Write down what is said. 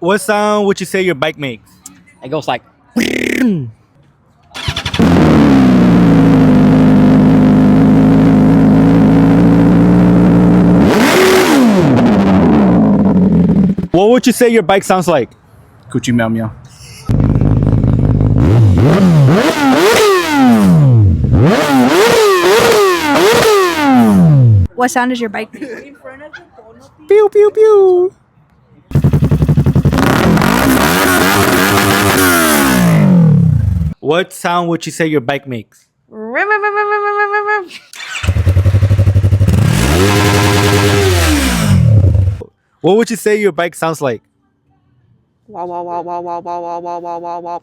What sound would you say your bike makes? It goes like. What would you say your bike sounds like? Coochie meow meow. What sound does your bike make? Pew pew pew. What sound would you say your bike makes? What would you say your bike sounds like? Wow, wow, wow, wow, wow, wow, wow, wow, wow, wow.